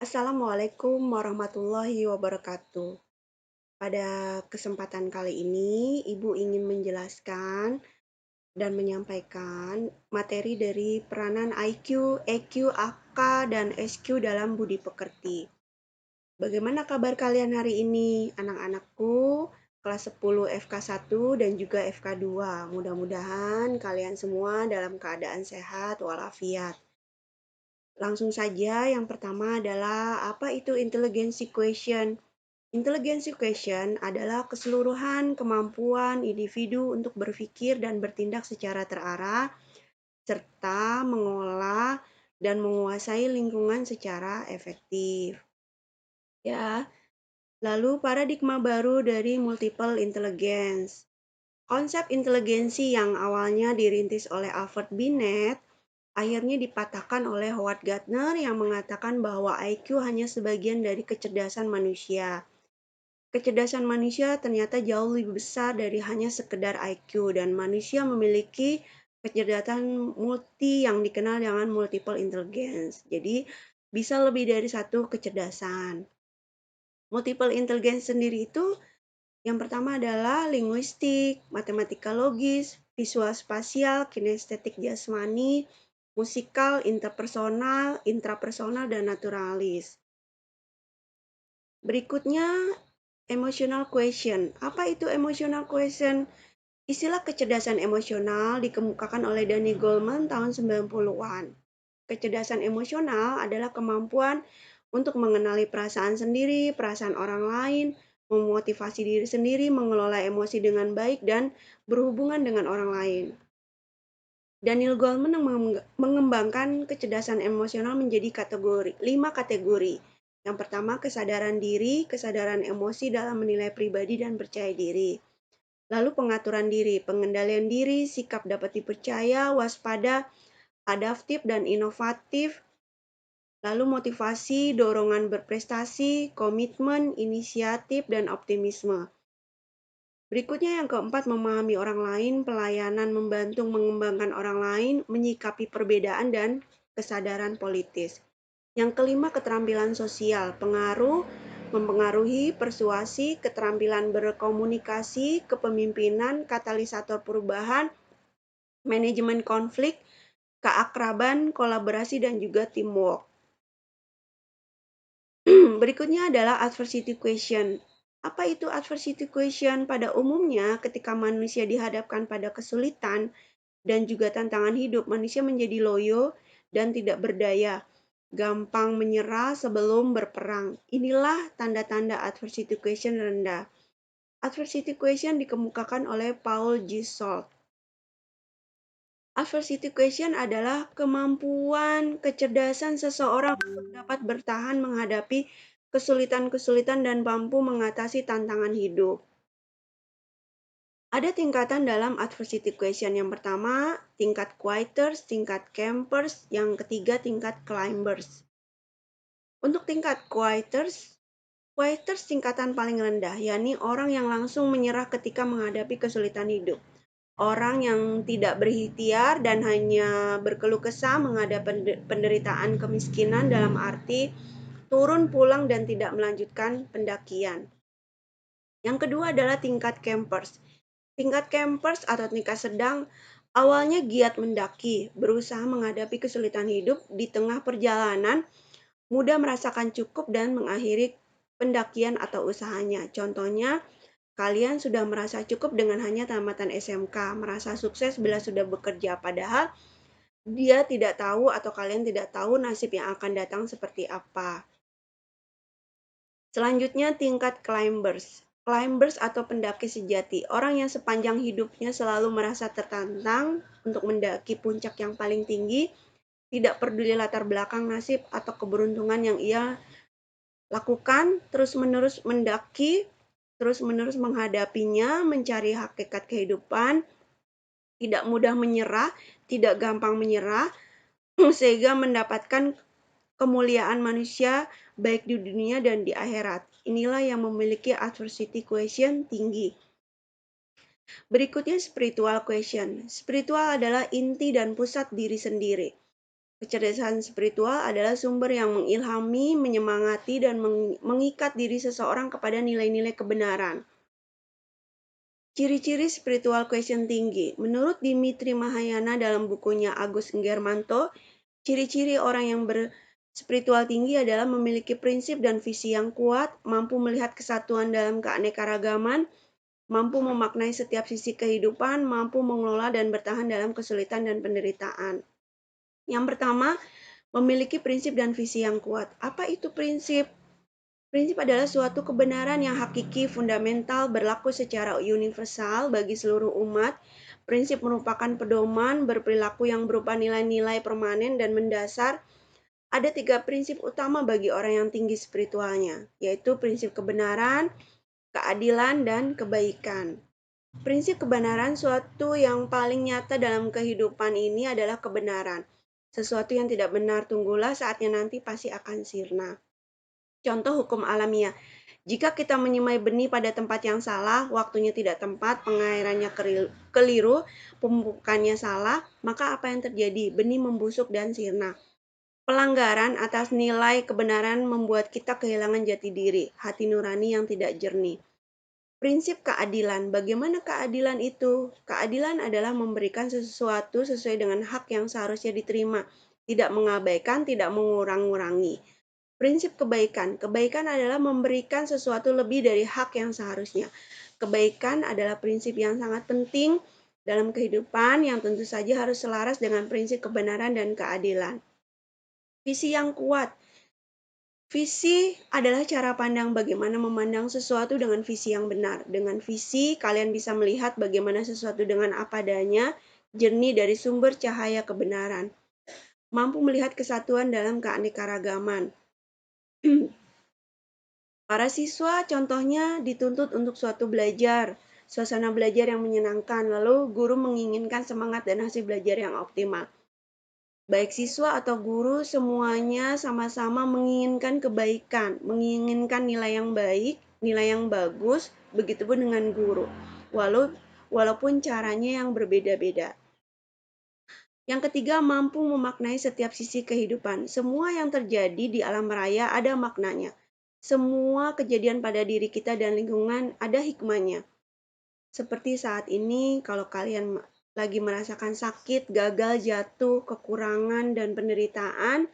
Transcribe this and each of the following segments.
Assalamualaikum warahmatullahi wabarakatuh. Pada kesempatan kali ini, Ibu ingin menjelaskan dan menyampaikan materi dari peranan IQ, EQ, AK, dan SQ dalam budi pekerti. Bagaimana kabar kalian hari ini, anak-anakku? Kelas 10 FK1 dan juga FK2. Mudah-mudahan kalian semua dalam keadaan sehat walafiat. Langsung saja, yang pertama adalah apa itu intelligence quotient? Intelligence quotient adalah keseluruhan kemampuan individu untuk berpikir dan bertindak secara terarah, serta mengolah dan menguasai lingkungan secara efektif. Ya, lalu paradigma baru dari multiple intelligence. Konsep inteligensi yang awalnya dirintis oleh Alfred Binet akhirnya dipatahkan oleh Howard Gardner yang mengatakan bahwa IQ hanya sebagian dari kecerdasan manusia. Kecerdasan manusia ternyata jauh lebih besar dari hanya sekedar IQ, dan manusia memiliki kecerdasan multi yang dikenal dengan multiple intelligence. Jadi, bisa lebih dari satu kecerdasan. Multiple intelligence sendiri itu yang pertama adalah linguistik, matematika logis, visual spasial, kinestetik jasmani, musikal, interpersonal, intrapersonal, dan naturalis. Berikutnya, emotional quotient. Apa itu emotional quotient? Istilah kecerdasan emosional dikemukakan oleh Danny Goleman tahun 90-an. Kecerdasan emosional adalah kemampuan untuk mengenali perasaan sendiri, perasaan orang lain, memotivasi diri sendiri, mengelola emosi dengan baik, dan berhubungan dengan orang lain. Daniel Goleman mengembangkan kecerdasan emosional menjadi 5 kategori. Yang pertama, kesadaran diri, kesadaran emosi dalam menilai pribadi dan percaya diri. Lalu pengaturan diri, pengendalian diri, sikap dapat dipercaya, waspada, adaptif dan inovatif. Lalu motivasi, dorongan berprestasi, komitmen, inisiatif, dan optimisme. Berikutnya yang keempat, memahami orang lain, pelayanan, membantu mengembangkan orang lain, menyikapi perbedaan, dan kesadaran politis. Yang kelima, keterampilan sosial, pengaruh, mempengaruhi, persuasi, keterampilan berkomunikasi, kepemimpinan, katalisator perubahan, manajemen konflik, keakraban, kolaborasi, dan juga teamwork. Berikutnya adalah adversity question. Apa itu adversity question? Pada umumnya, ketika manusia dihadapkan pada kesulitan dan juga tantangan hidup, manusia menjadi loyo dan tidak berdaya, gampang menyerah sebelum berperang. Inilah tanda-tanda adversity question rendah. Adversity question dikemukakan oleh Paul G. Salt. Adversity question adalah kemampuan kecerdasan seseorang untuk dapat bertahan menghadapi kesulitan-kesulitan dan mampu mengatasi tantangan hidup. Ada tingkatan dalam adversity question. Yang pertama, tingkat quitters, tingkat campers, yang ketiga tingkat climbers. Untuk tingkat quitters tingkatan paling rendah, yakni orang yang langsung menyerah ketika menghadapi kesulitan hidup. Orang yang tidak berikhtiar dan hanya berkeluh kesah menghadapi penderitaan kemiskinan dalam arti turun pulang dan tidak melanjutkan pendakian. Yang kedua adalah tingkat campers. Tingkat campers atau tingkat sedang awalnya giat mendaki, berusaha menghadapi kesulitan hidup di tengah perjalanan, mudah merasakan cukup dan mengakhiri pendakian atau usahanya. Contohnya, kalian sudah merasa cukup dengan hanya tamatan SMK, merasa sukses bila sudah bekerja, padahal dia tidak tahu atau kalian tidak tahu nasib yang akan datang seperti apa. Selanjutnya tingkat climbers. Climbers atau pendaki sejati, orang yang sepanjang hidupnya selalu merasa tertantang untuk mendaki puncak yang paling tinggi, tidak peduli latar belakang nasib atau keberuntungan yang ia lakukan, terus-menerus mendaki, terus-menerus menghadapinya, mencari hakikat kehidupan, tidak mudah menyerah, tidak gampang menyerah, sehingga mendapatkan kemuliaan manusia baik di dunia dan di akhirat. Inilah yang memiliki adversity quotient tinggi. Berikutnya spiritual quotient. Spiritual adalah inti dan pusat diri sendiri. Kecerdasan spiritual adalah sumber yang mengilhami, menyemangati, dan mengikat diri seseorang kepada nilai-nilai kebenaran. Ciri-ciri spiritual question tinggi. Menurut Dimitri Mahayana dalam bukunya Agus Enggermanto, ciri-ciri orang yang berspiritual tinggi adalah memiliki prinsip dan visi yang kuat, mampu melihat kesatuan dalam keanekaragaman, mampu memaknai setiap sisi kehidupan, mampu mengelola dan bertahan dalam kesulitan dan penderitaan. Yang pertama, memiliki prinsip dan visi yang kuat. Apa itu prinsip? Prinsip adalah suatu kebenaran yang hakiki, fundamental, berlaku secara universal bagi seluruh umat. Prinsip merupakan pedoman berperilaku yang berupa nilai-nilai permanen dan mendasar. Ada 3 prinsip utama bagi orang yang tinggi spiritualnya, yaitu prinsip kebenaran, keadilan, dan kebaikan. Prinsip kebenaran, suatu yang paling nyata dalam kehidupan ini adalah kebenaran. Sesuatu yang tidak benar, tunggulah saatnya nanti pasti akan sirna. Contoh hukum alamiah. Jika kita menyemai benih pada tempat yang salah, waktunya tidak tepat, pengairannya keliru, pemupukannya salah, maka apa yang terjadi? Benih membusuk dan sirna. Pelanggaran atas nilai kebenaran membuat kita kehilangan jati diri, hati nurani yang tidak jernih. Prinsip keadilan. Bagaimana keadilan itu? Keadilan adalah memberikan sesuatu sesuai dengan hak yang seharusnya diterima, tidak mengabaikan, tidak mengurang-ngurangi. Prinsip kebaikan. Kebaikan adalah memberikan sesuatu lebih dari hak yang seharusnya. Kebaikan adalah prinsip yang sangat penting dalam kehidupan yang tentu saja harus selaras dengan prinsip kebenaran dan keadilan. Visi yang kuat. Visi adalah cara pandang bagaimana memandang sesuatu dengan visi yang benar. Dengan visi, kalian bisa melihat bagaimana sesuatu dengan apa adanya, jernih dari sumber cahaya kebenaran. Mampu melihat kesatuan dalam keanekaragaman. Para siswa contohnya dituntut untuk suatu belajar, suasana belajar yang menyenangkan, lalu guru menginginkan semangat dan hasil belajar yang optimal. Baik siswa atau guru, semuanya sama-sama menginginkan kebaikan, menginginkan nilai yang baik, nilai yang bagus, begitupun dengan guru, walaupun caranya yang berbeda-beda. Yang ketiga, mampu memaknai setiap sisi kehidupan. Semua yang terjadi di alam raya ada maknanya. Semua kejadian pada diri kita dan lingkungan ada hikmahnya. Seperti saat ini, kalau kalian lagi merasakan sakit, gagal, jatuh, kekurangan, dan penderitaan,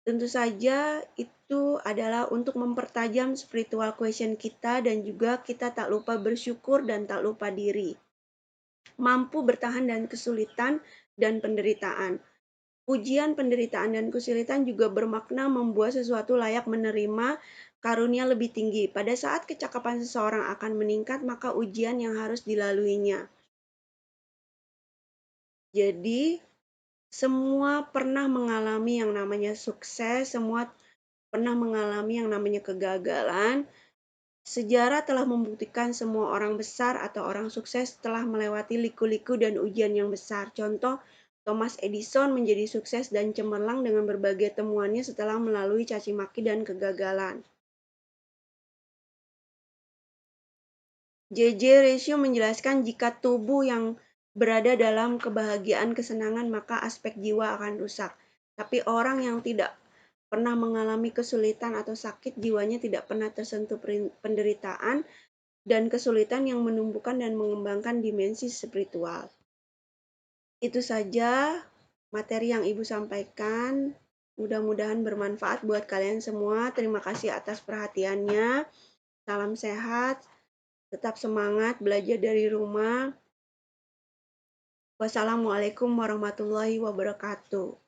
tentu saja itu adalah untuk mempertajam spiritual question kita dan juga kita tak lupa bersyukur dan tak lupa diri. Mampu bertahan dan kesulitan dan penderitaan. Ujian, penderitaan, dan kesulitan juga bermakna membuat sesuatu layak menerima karunia lebih tinggi. Pada saat kecakapan seseorang akan meningkat, maka ujian yang harus dilaluinya. Jadi, semua pernah mengalami yang namanya sukses, semua pernah mengalami yang namanya kegagalan. Sejarah telah membuktikan semua orang besar atau orang sukses telah melewati liku-liku dan ujian yang besar. Contoh, Thomas Edison menjadi sukses dan cemerlang dengan berbagai temuannya setelah melalui caci maki dan kegagalan. J.J. Ratio menjelaskan jika tubuh yang berada dalam kebahagiaan kesenangan maka aspek jiwa akan rusak. Tapi orang yang tidak pernah mengalami kesulitan atau sakit, jiwanya tidak pernah tersentuh penderitaan dan kesulitan yang menumbuhkan dan mengembangkan dimensi spiritual. Itu saja materi yang Ibu sampaikan. Mudah-mudahan bermanfaat buat kalian semua. Terima kasih atas perhatiannya. Salam sehat, tetap semangat belajar dari rumah. Wassalamualaikum warahmatullahi wabarakatuh.